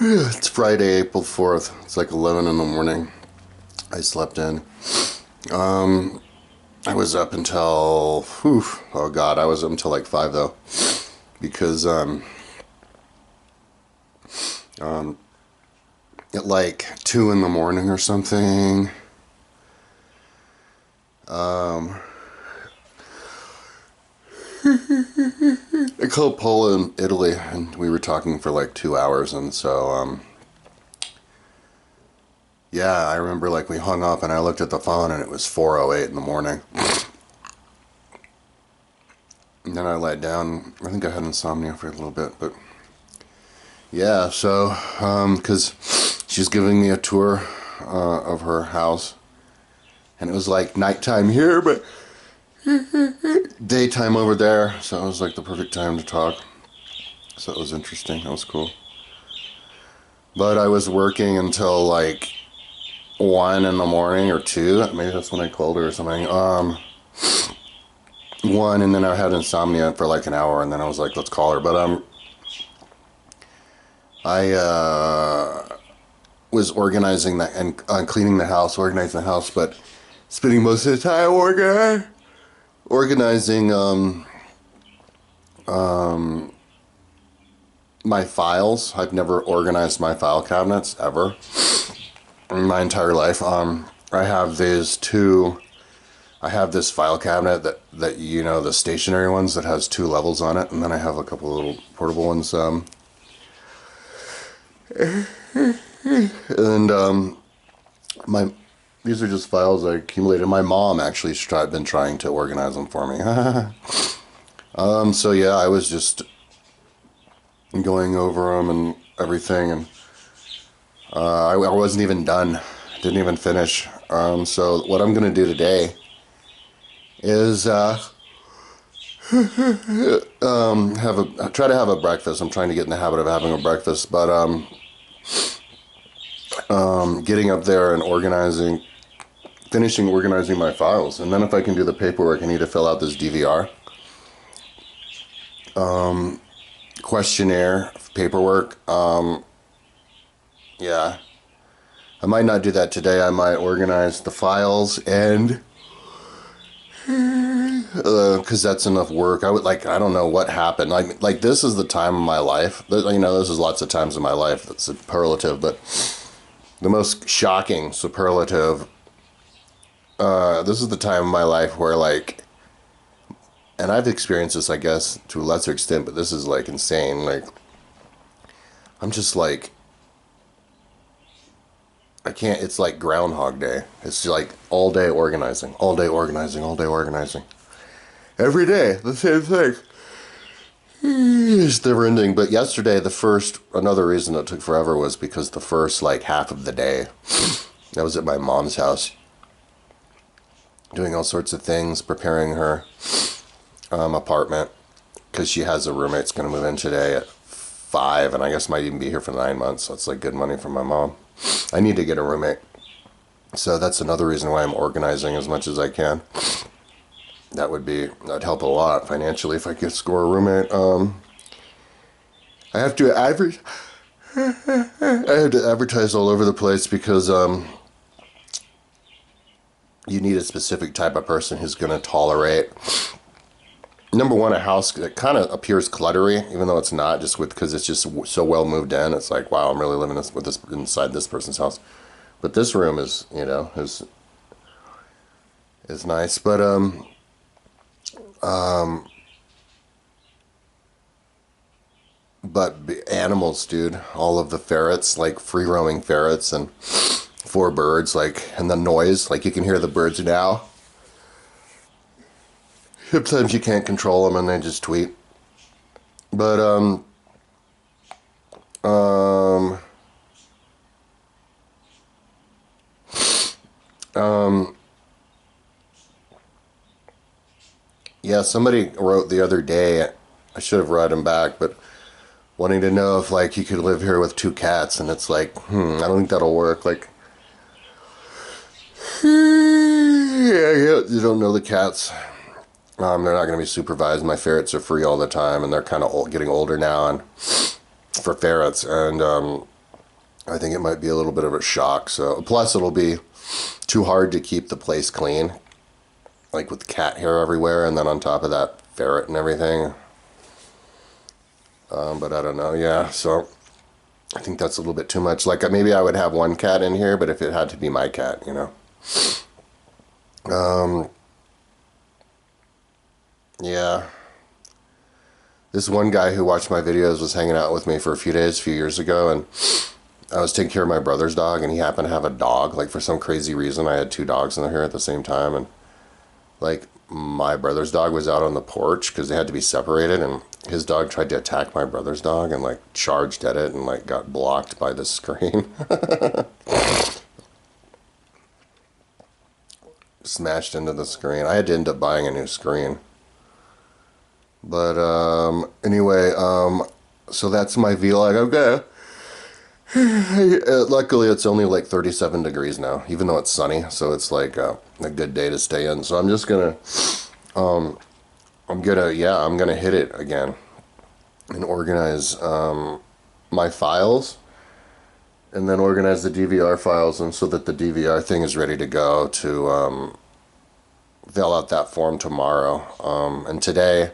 It's Friday, April 4th. It's like 11 in the morning. I slept in. I was up until, oh God, I was up until like 5 though. Because, at like 2 in the morning or something, I called Paula in Italy and we were talking for like 2 hours, and so, yeah, I remember like we hung up and I looked at the phone and it was 4:08 in the morning. And then I laid down. I think I had insomnia for a little bit, but yeah, so, because she's giving me a tour of her house, and it was like nighttime here, but daytime over there, so it was like the perfect time to talk. So it was interesting. That was cool. But I was working until like 1 in the morning or 2. Maybe that's when I called her or something. 1, and then I had insomnia for like an hour, and then I was like, let's call her. But I was organizing that and cleaning the house, organizing the house, but spending most of the time organizing my files. I've never organized my file cabinets ever in my entire life. I have this file cabinet that you know, the stationary ones that has 2 levels on it, and then I have a couple of little portable ones. And these are just files I accumulated. My mom actually been trying to organize them for me. So yeah, I was just going over them and everything, and I wasn't even done. Didn't even finish. So what I'm gonna do today is try to have a breakfast. I'm trying to get in the habit of having a breakfast, but getting up there and finishing organizing my files, and then if I can do the paperwork, I need to fill out this DVR questionnaire paperwork. Yeah, I might not do that today. I might organize the files, and because that's enough work. I don't know what happened. Like this is the time of my life. You know, this is lots of times in my life that's superlative, but the most shocking superlative. This is the time of my life where, like, and I've experienced this, I guess, to a lesser extent, but this is like insane. Like, I'm just like, I can't. It's like Groundhog Day. It's like all day organizing, all day organizing, all day organizing. Every day, the same thing. It's never ending. But yesterday, another reason it took forever was because the first like half of the day, I was at my mom's house doing all sorts of things, preparing her apartment, because she has a roommate that's going to move in today at 5, and I guess might even be here for 9 months. So it's like good money for my mom. I need to get a roommate. So that's another reason why I'm organizing as much as I can. That'd help a lot financially if I could score a roommate. I have to advertise all over the place because you need a specific type of person who's going to tolerate, number one, a house that kind of appears cluttery, even though it's not, because it's just so well moved in. It's like, wow, I'm really living inside this person's house. But this room is, you know, is nice. But animals, dude, all of the ferrets, like free roaming ferrets, and 4 birds, like, and the noise, like you can hear the birds now. Sometimes you can't control them and they just tweet. But yeah, somebody wrote the other day, I should have read him back, but wanting to know if like you could live here with 2 cats, and it's like, I don't think that'll work. Like, yeah, you don't know the cats. They're not going to be supervised. My ferrets are free all the time, and they're kind of getting older now, and for ferrets, and I think it might be a little bit of a shock. So plus it'll be too hard to keep the place clean, like with cat hair everywhere, and then on top of that, ferret and everything. But I don't know. Yeah, so I think that's a little bit too much. Like maybe I would have one cat in here, but if it had to be my cat, you know. Yeah. This one guy who watched my videos was hanging out with me for a few days, a few years ago, and I was taking care of my brother's dog, and he happened to have a dog. Like, for some crazy reason, I had two dogs in here at the same time, and, like, my brother's dog was out on the porch because they had to be separated, and his dog tried to attack my brother's dog and, like, charged at it and, like, got blocked by the screen. Smashed into the screen. I had to end up buying a new screen. But, anyway, so that's my vlog. Okay. Luckily, it's only like 37 degrees now, even though it's sunny. So it's like a good day to stay in. So I'm just gonna, I'm gonna hit it again and organize my files, and then organize the DVR files, and so that the DVR thing is ready to go to fill out that form tomorrow. And today,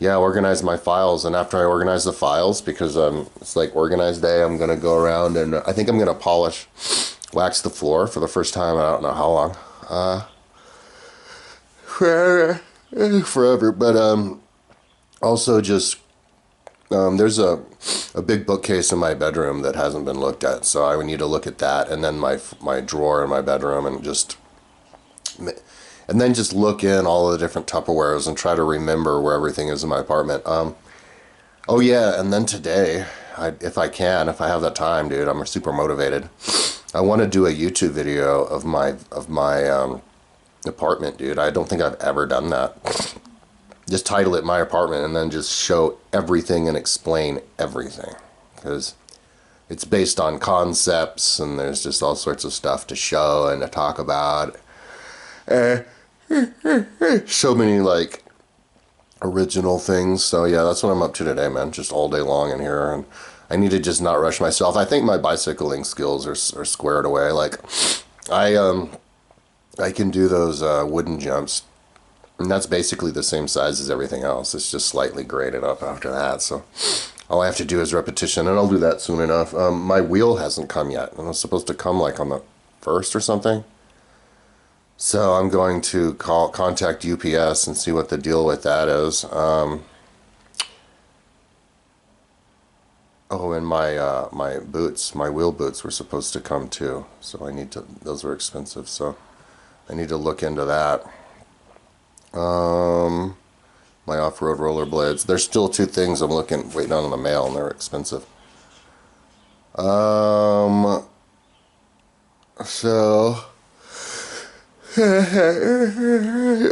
yeah, organize my files, and after I organize the files, because it's like organized day, I'm gonna go around and I think I'm gonna wax the floor for the first time. I don't know how long, forever. But also just there's a big bookcase in my bedroom that hasn't been looked at, so I would need to look at that, and then my drawer in my bedroom, and then just look in all of the different Tupperwares and try to remember where everything is in my apartment. Oh yeah, and then today, if I have that time, dude, I'm super motivated. I want to do a YouTube video of my apartment, dude. I don't think I've ever done that. Just title it My Apartment and then just show everything and explain everything. Because it's based on concepts and there's just all sorts of stuff to show and to talk about. So many, like, original things. So yeah, that's what I'm up to today, man. Just all day long in here, and I need to just not rush myself. I think my bicycling skills are squared away. Like, I can do those wooden jumps, and that's basically the same size as everything else. It's just slightly graded up after that. So all I have to do is repetition, and I'll do that soon enough. My wheel hasn't come yet, and it's supposed to come like on the 1st or something. So I'm going to contact UPS and see what the deal with that is. Oh, and my boots, my wheel boots were supposed to come too. So I need to, those were expensive, so I need to look into that. My off-road rollerblades. There's still 2 things I'm waiting on in the mail, and they're expensive. So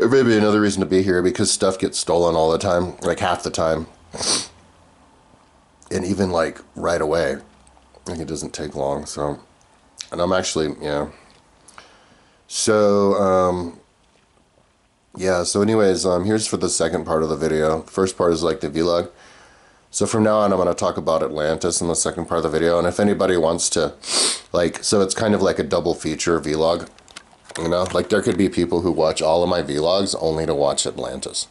maybe another reason to be here, because stuff gets stolen all the time, like half the time, and even like right away. Like, it doesn't take long. So, and I'm actually, yeah. So yeah, so anyways, here's for the second part of the video. First part is like the vlog. So from now on, I'm going to talk about Atlantis in the second part of the video. And if anybody wants to, like, so it's kind of like a double feature vlog. You know, like, there could be people who watch all of my vlogs only to watch Atlantis.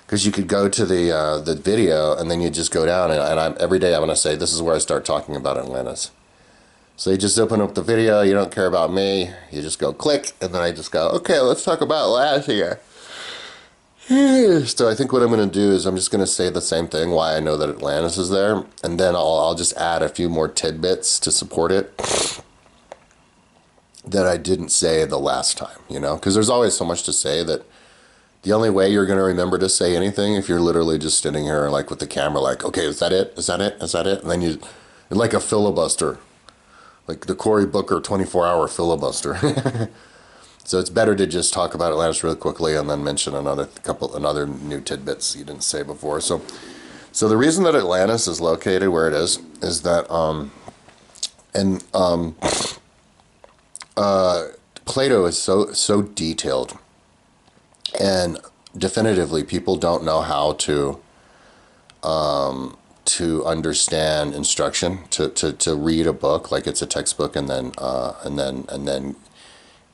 Because you could go to the video, and then you just go down, and every day I'm going to say, this is where I start talking about Atlantis. So you just open up the video, you don't care about me, you just go click, and then I just go, okay, let's talk about Atlantis here. So I think what I'm going to do is I'm just going to say the same thing, why I know that Atlantis is there, and then I'll just add a few more tidbits to support it that I didn't say the last time, you know? Because there's always so much to say that the only way you're going to remember to say anything if you're literally just sitting here like with the camera like, okay, is that it? Is that it? Is that it? And then you, like a filibuster, like the Cory Booker 24-hour filibuster. So it's better to just talk about Atlantis really quickly and then mention another new tidbits you didn't say before. So the reason that Atlantis is located where it is that Plato is so detailed, and definitively people don't know how to to understand instruction, to read a book like it's a textbook, and then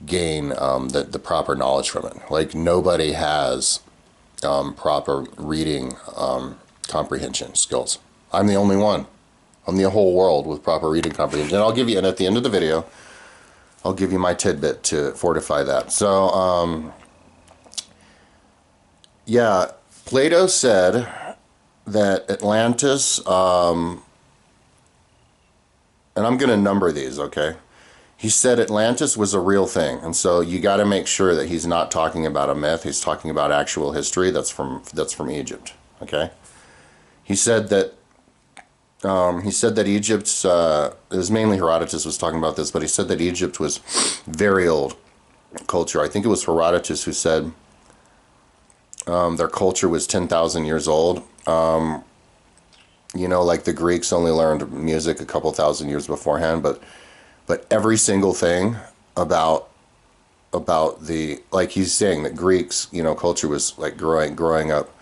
gain the proper knowledge from it. Like nobody has proper reading comprehension skills. I'm the only one on the whole world with proper reading comprehension. And I'll give you, and at the end of the video, I'll give you my tidbit to fortify that. So, yeah, Plato said that Atlantis, and I'm going to number these, okay? He said Atlantis was a real thing, and so you got to make sure that he's not talking about a myth. He's talking about actual history that's from Egypt, okay? He said that Egypt's, it was mainly Herodotus was talking about this, but he said that Egypt was very old culture. I think it was Herodotus who said their culture was 10,000 years old. You know, like the Greeks only learned music a couple thousand years beforehand, but every single thing about the, like he's saying that Greeks, you know, culture was like growing up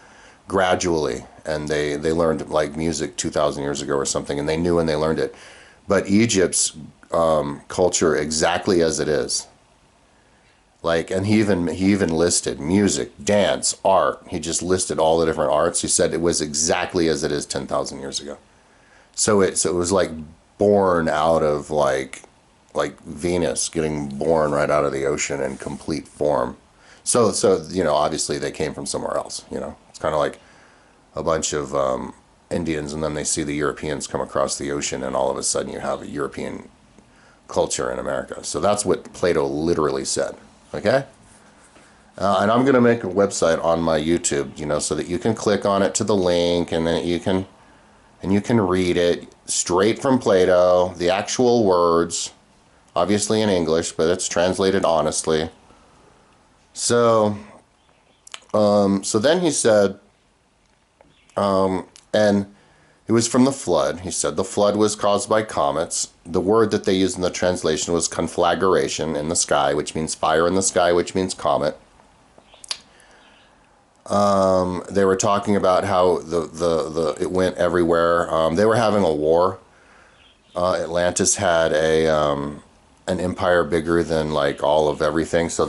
gradually, and they learned like music 2,000 years ago or something, and they knew when they learned it. But Egypt's culture exactly as it is. Like, and he even listed music, dance, art. He just listed all the different arts. He said it was exactly as it is 10,000 years ago. So it was like born out of like Venus getting born right out of the ocean in complete form. So you know, obviously they came from somewhere else. You know, it's kind of like a bunch of Indians, and then they see the Europeans come across the ocean, and all of a sudden you have a European culture in America. So that's what Plato literally said. Okay? And I'm going to make a website on my YouTube, you know, so that you can click on it to the link, and then you can read it straight from Plato, the actual words, obviously in English, but it's translated honestly. So, so then he said, and it was from the flood. He said the flood was caused by comets. The word that they used in the translation was conflagration in the sky, which means fire in the sky, which means comet. They were talking about how it went everywhere. They were having a war. Atlantis had an empire bigger than like all of everything, so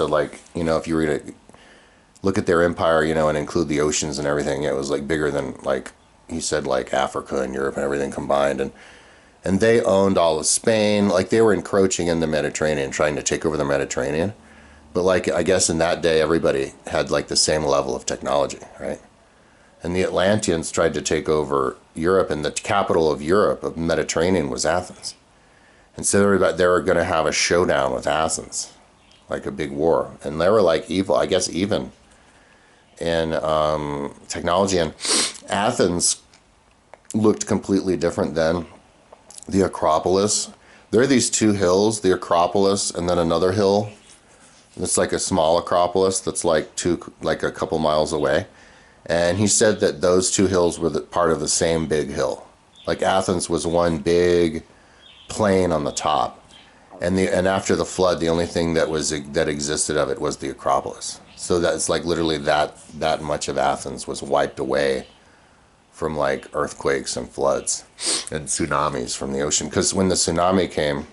like, you know, if you read it, look at their empire, you know, and include the oceans and everything, it was like bigger than, like he said, like Africa and Europe and everything combined, and they owned all of Spain. Like they were encroaching in the Mediterranean, trying to take over the Mediterranean. But like, I guess in that day, everybody had like the same level of technology, right? And the Atlanteans tried to take over Europe, and the capital of Europe, of the Mediterranean, was Athens. And so they were going to have a showdown with Athens, like a big war. And they were like evil, I guess, even in technology. And Athens looked completely different then. The Acropolis, there are these two hills, the Acropolis and then another hill. It's like a small Acropolis that's like a couple miles away. And he said that those two hills were part of the same big hill. Like Athens was one big plain on the top. And after the flood, the only thing that existed of it was the Acropolis. So that's like literally that much of Athens was wiped away from like earthquakes and floods and tsunamis from the ocean. Because when the tsunami came,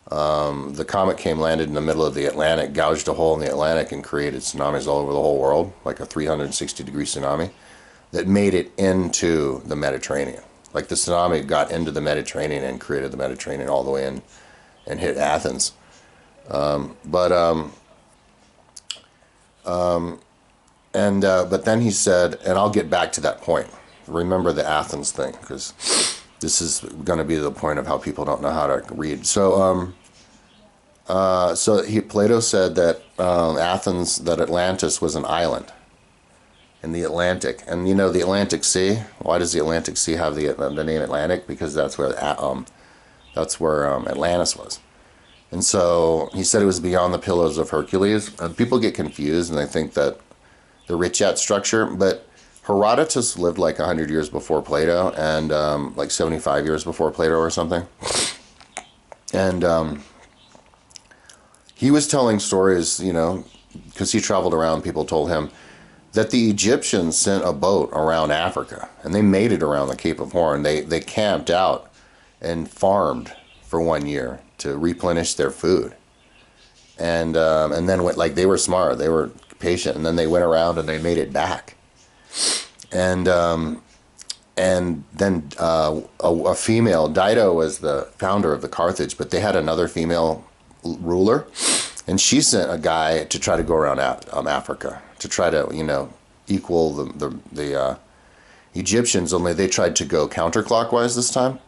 the comet came, landed in the middle of the Atlantic, gouged a hole in the Atlantic, and created tsunamis all over the whole world, like a 360-degree tsunami that made it into the Mediterranean. Like the tsunami got into the Mediterranean and created the Mediterranean all the way in and hit Athens. But then he said, and I'll get back to that point. Remember the Athens thing, because this is going to be the point of how people don't know how to read. So, Plato said that that Atlantis was an island in the Atlantic, and you know the Atlantic Sea. Why does the Atlantic Sea have the name Atlantic? Because that's where Atlantis was. And so he said it was beyond the Pillars of Hercules. And people get confused and they think that the Richat structure, but Herodotus lived like 100 years before Plato, and like 75 years before Plato or something. And he was telling stories, you know, because he traveled around. People told him that the Egyptians sent a boat around Africa, and they made it around the Cape of Horn. They camped out and farmed for 1 year to replenish their food, and then went, like, they were smart, they were patient, and then they went around and they made it back, and then a female, Dido was the founder of the Carthage, but they had another female ruler, and she sent a guy to try to go around Africa to try to, equal the Egyptians, only they tried to go counterclockwise this time,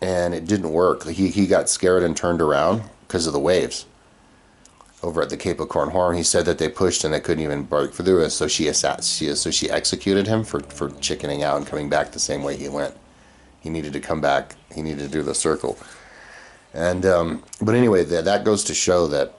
and it didn't work. He got scared and turned around because of the waves over at the Cape of Horn. He said that they pushed and they couldn't even break through it, so she executed him for chickening out and coming back the same way he went. He needed to come back. He needed to do the circle. And but anyway, that goes to show that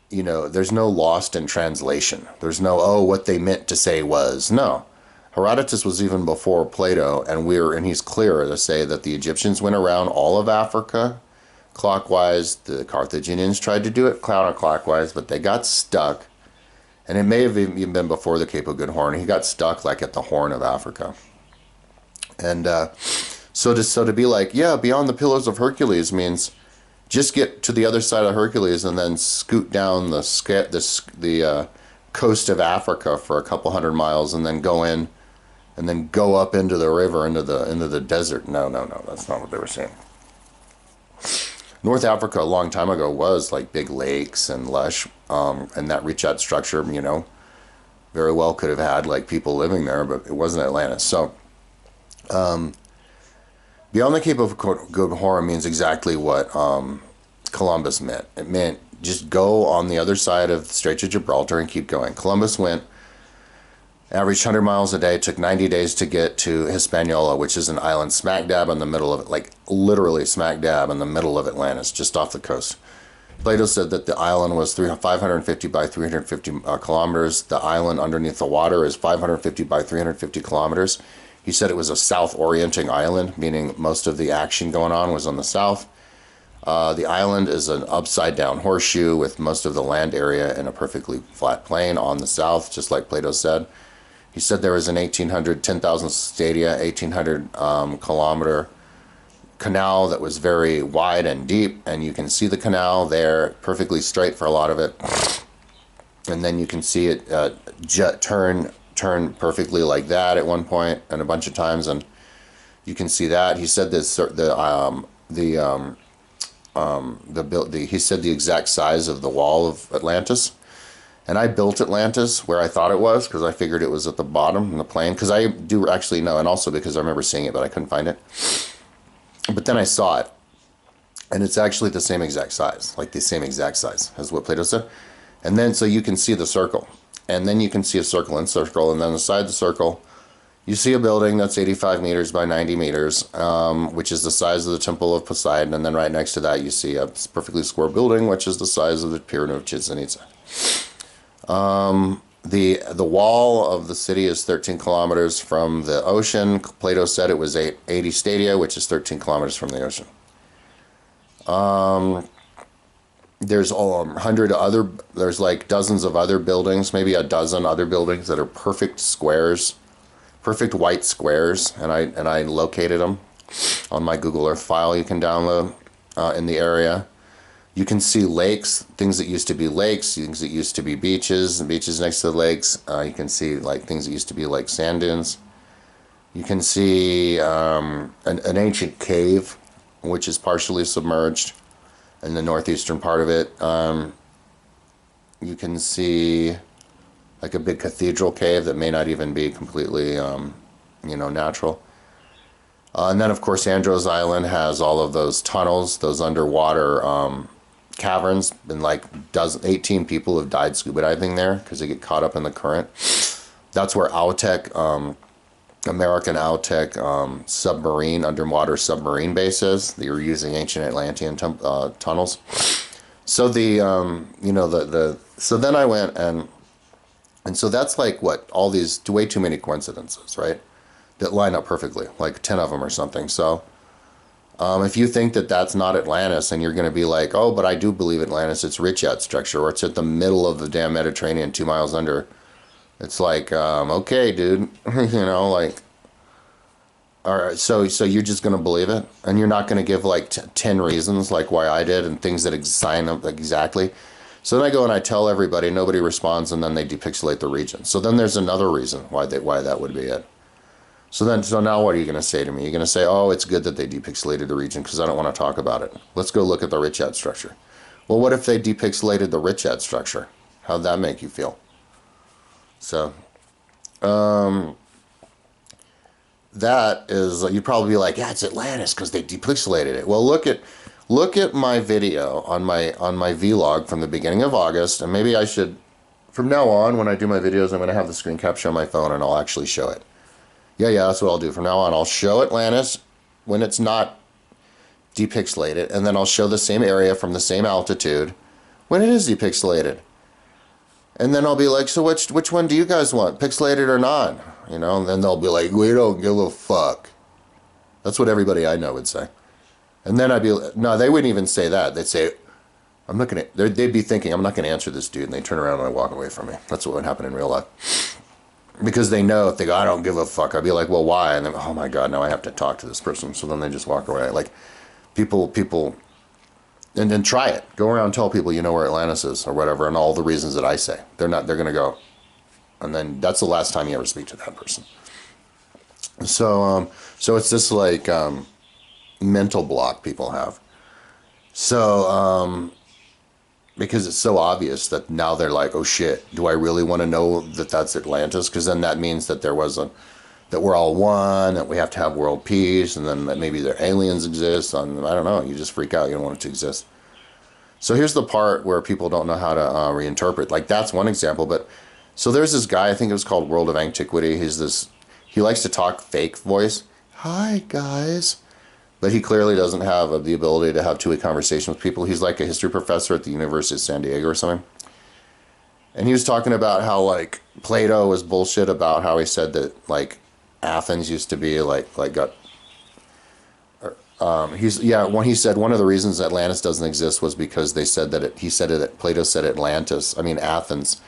there's no lost in translation. There's no, what they meant to say was. No. Herodotus was even before Plato, and he's clear to say that the Egyptians went around all of Africa clockwise. The Carthaginians tried to do it counterclockwise, but they got stuck. And it may have even been before the Cape of Good Horn. He got stuck like at the Horn of Africa. And so to be like, beyond the Pillars of Hercules means just get to the other side of Hercules and then scoot down the coast of Africa for a couple hundred miles and then go in and then go up into the river, into the desert. No, that's not what they were saying. North Africa a long time ago was like big lakes and lush, and that Richat structure, very well could have had like people living there, but it wasn't Atlantis. So beyond the Cape of Good Horn means exactly what Columbus meant. It meant just go on the other side of the Straits of Gibraltar and keep going. Columbus went, averaged 100 miles a day, took 90 days to get to Hispaniola, which is an island smack dab in the middle of it, like literally smack dab in the middle of Atlantis, just off the coast. Plato said that the island was 550 by 350 kilometers. The island underneath the water is 550 by 350 kilometers. He said it was a south-orienting island, meaning most of the action going on was on the south. The island is an upside-down horseshoe with most of the land area in a perfectly flat plain on the south, just like Plato said. He said there was an 10,000 stadia, 1,800 kilometer canal that was very wide and deep, and you can see the canal there, perfectly straight for a lot of it. And then you can see it turn perfectly like that at one point and a bunch of times, and you can see that. He said he said the exact size of the wall of Atlantis. And I built Atlantis where I thought it was because I figured it was at the bottom in the plain, because I do actually know, and also because I remember seeing it but I couldn't find it. But then I saw it, and it's actually the same exact size, like the same exact size as what Plato said. And then so you can see the circle, and then you can see a circle and circle, and then inside the circle you see a building that's 85 meters by 90 meters, which is the size of the Temple of Poseidon, and then right next to that you see a perfectly square building, which is the size of the Pyramid of Chichen Itza. The wall of the city is 13 kilometers from the ocean. Plato said it was 80 stadia, which is 13 kilometers from the ocean. There's there's like dozens of other buildings, maybe a dozen other buildings that are perfect squares, perfect white squares, and I located them on my Google Earth file you can download in the area. You can see lakes, things that used to be lakes, things that used to be beaches, and beaches next to the lakes. You can see like things that used to be like sand dunes. You can see an ancient cave, which is partially submerged in the northeastern part of it. You can see like a big cathedral cave that may not even be completely, natural. And then, of course, Andros Island has all of those tunnels, those underwater caverns, and like 18 people have died scuba diving there because they get caught up in the current. That's where American Outec submarine, underwater submarine base is. They were using ancient Atlantean tunnels. So so then I went and so that's like what, all these, way too many coincidences, right? That line up perfectly, like 10 of them or something. So If you think that that's not Atlantis, and you're going to be like, oh, but I do believe Atlantis, it's Richat structure, or it's at the middle of the damn Mediterranean, 2 miles under. It's like, okay, dude, you know, like, all right, so you're just going to believe it, and you're not going to give like 10 reasons like why I did and things that sign up exactly. So then I go and I tell everybody, nobody responds, and then they depixelate the region. So then there's another reason why that would be it. So now what are you going to say to me? You're going to say, oh, it's good that they depixelated the region because I don't want to talk about it. Let's go look at the Richat structure. Well, what if they depixelated the Richat structure? How'd that make you feel? So, that is, you'd probably be like, yeah, it's Atlantis because they depixelated it. Well, look at my video on my vlog from the beginning of August, and maybe I should, from now on, when I do my videos, I'm going to have the screen capture on my phone and I'll actually show it. Yeah, that's what I'll do. From now on, I'll show Atlantis when it's not depixelated, and then I'll show the same area from the same altitude when it is depixelated. And then I'll be like, so which one do you guys want, pixelated or not? You know, and then they'll be like, we don't give a fuck. That's what everybody I know would say. And then I'd be, no, they wouldn't even say that. They'd say, I'm not going to, they'd be thinking, I'm not going to answer this dude. And they turn around and they walk away from me. That's what would happen in real life. Because they know if they go, I don't give a fuck, I'd be like, well, why? And then, oh my God, now I have to talk to this person. So then they just walk away. Like, people, and then try it. Go around and tell people you know where Atlantis is or whatever, and all the reasons that I say. They're going to go. And then that's the last time you ever speak to that person. So it's this like mental block people have. So, because it's so obvious that now they're like, oh shit, do I really want to know that that's Atlantis? Because then that means that that we're all one, that we have to have world peace, and then that maybe there aliens exist. I don't know. You just freak out. You don't want it to exist. So here's the part where people don't know how to reinterpret. Like, that's one example. But so there's this guy, I think it was called World of Antiquity. He likes to talk fake voice. Hi, guys. But he clearly doesn't have the ability to have two-way conversation with people. He's like a history professor at the University of San Diego or something. And he was talking about how, like, Plato was bullshit about how he said that, like, Athens used to be, when he said one of the reasons Atlantis doesn't exist was because they said that Plato said Athens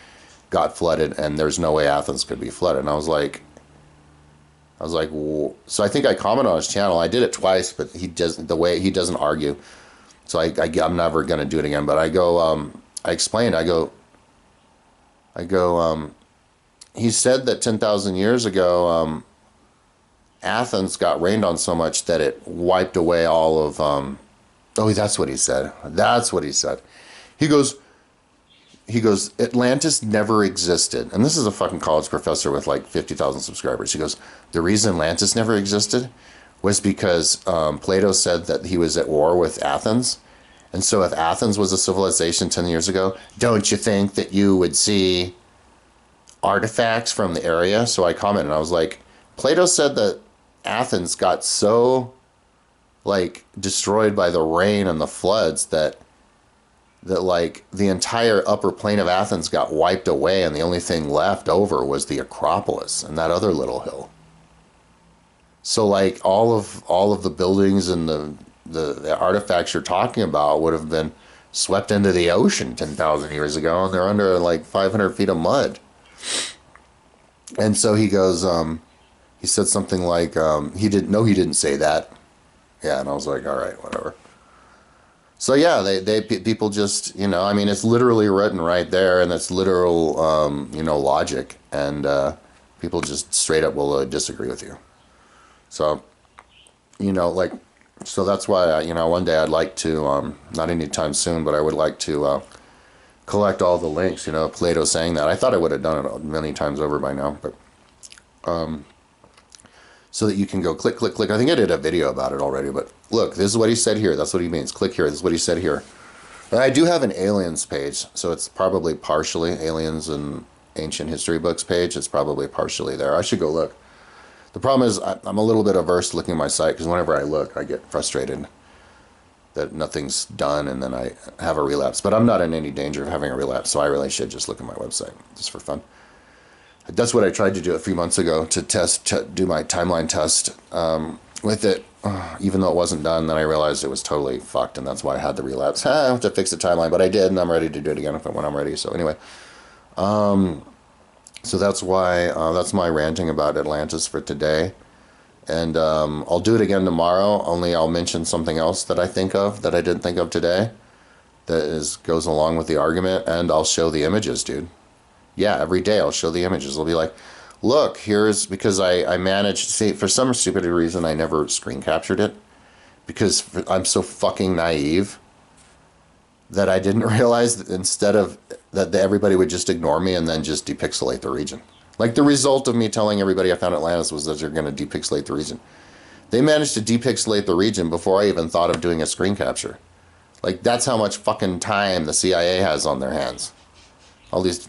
got flooded, and there's no way Athens could be flooded. And I was like, well, so I think I commented on his channel. I did it twice, but he doesn't argue. So I'm never going to do it again. But I go, I explained, he said that 10,000 years ago, Athens got rained on so much that it wiped away all of, that's what he said. That's what he said. He goes, Atlantis never existed. And this is a fucking college professor with like 50,000 subscribers. He goes, the reason Atlantis never existed was because Plato said that he was at war with Athens. And so if Athens was a civilization 10 years ago, don't you think that you would see artifacts from the area? So I commented, and I was like, Plato said that Athens got so like destroyed by the rain and the floods that like the entire upper plain of Athens got wiped away, and the only thing left over was the Acropolis and that other little hill. So like all of the buildings and the artifacts you're talking about would have been swept into the ocean 10,000 years ago, and they're under like 500 feet of mud. And so he goes, he said something like, he didn't say that. Yeah, and I was like, all right, whatever. So yeah, people just, it's literally written right there, and it's literal, logic, and people just straight up will disagree with you. So, so that's why, one day I'd like to, not anytime soon, but I would like to collect all the links, Plato saying that. I thought I would have done it many times over by now, but so that you can go click, click, click. I think I did a video about it already, but look, this is what he said here. That's what he means. Click here. This is what he said here. And I do have an aliens page, so it's probably partially aliens and ancient history books page. It's probably partially there. I should go look. The problem is I'm a little bit averse to looking at my site, because whenever I look, I get frustrated that nothing's done, and then I have a relapse. But I'm not in any danger of having a relapse, so I really should just look at my website just for fun. That's what I tried to do a few months ago to do my timeline test. with it, even though it wasn't done, then I realized it was totally fucked, and that's why I had the relapse. I have to fix the timeline, but I did, and I'm ready to do it again when I'm ready. So anyway, so that's why, that's my ranting about Atlantis for today. And I'll do it again tomorrow, only I'll mention something else that I think of that I didn't think of today that goes along with the argument, and I'll show the images, dude. Yeah, every day I'll show the images. I'll be like, look, here's, because I managed, see, for some stupid reason I never screen captured it, because I'm so fucking naive that I didn't realize that instead of, that everybody would just ignore me and then just depixelate the region. Like, the result of me telling everybody I found Atlantis was that they're going to depixelate the region. They managed to depixelate the region before I even thought of doing a screen capture. Like, that's how much fucking time the CIA has on their hands. All these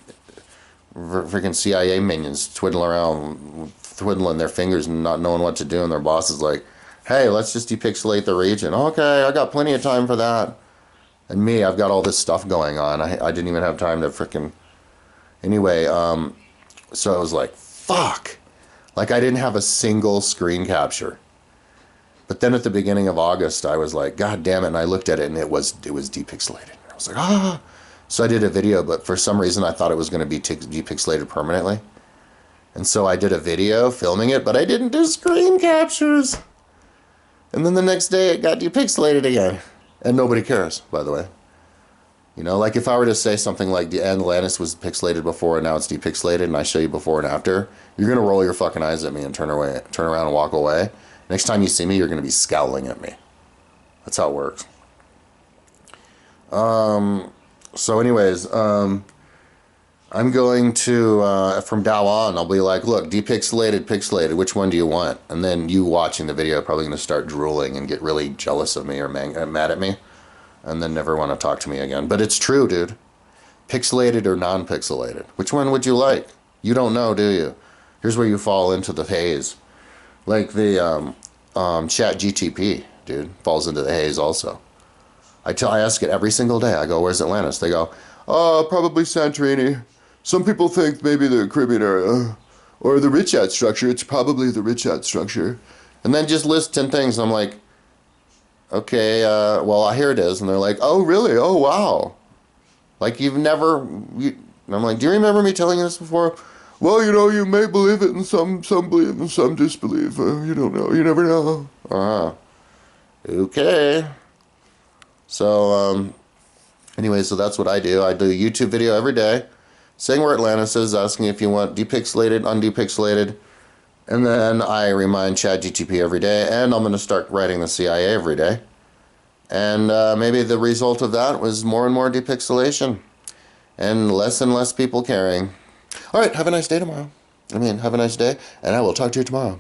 freaking CIA minions twiddling around, twiddling their fingers and not knowing what to do, and their boss is like, hey, let's just depixelate the region. Okay, I got plenty of time for that. And me, I've got all this stuff going on. I didn't even have time to freaking... Anyway, so I was like, fuck. Like, I didn't have a single screen capture. But then at the beginning of August, I was like, God damn it. And I looked at it, and it was depixelated. I was like, ah. So I did a video, but for some reason I thought it was going to be depixelated permanently. And so I did a video filming it, but I didn't do screen captures. And then the next day it got depixelated again. And nobody cares, by the way. You know, like if I were to say something like the Atlantis was pixelated before and now it's depixelated, and I show you before and after, you're going to roll your fucking eyes at me and turn around and walk away. Next time you see me, you're going to be scowling at me. That's how it works. So anyways, I'm going to, from now on, I'll be like, look, depixelated, pixelated, which one do you want? And then you watching the video are probably going to start drooling and get really jealous of me or mad at me, and then never want to talk to me again. But it's true, dude. Pixelated or non-pixelated. Which one would you like? You don't know, do you? Here's where you fall into the haze. Like the chat GTP, dude, falls into the haze also. I ask it every single day. I go, where's Atlantis? They go, oh, probably Santorini. Some people think maybe the Caribbean area. Or the Richat structure. It's probably the Richat structure. And then just list 10 things. And I'm like, okay, well, here it is. And they're like, oh, really? Oh, wow. Like, you've never... And I'm like, do you remember me telling you this before? Well, you know, you may believe it, and some believe and some disbelieve. You don't know. You never know. Okay. So, anyway, so that's what I do. I do a YouTube video every day saying where Atlantis is, asking if you want depixelated, undepixelated, and then I remind ChatGTP every day, and I'm going to start writing the CIA every day. And maybe the result of that was more and more depixelation and less people caring. All right, have a nice day tomorrow. Have a nice day, and I will talk to you tomorrow.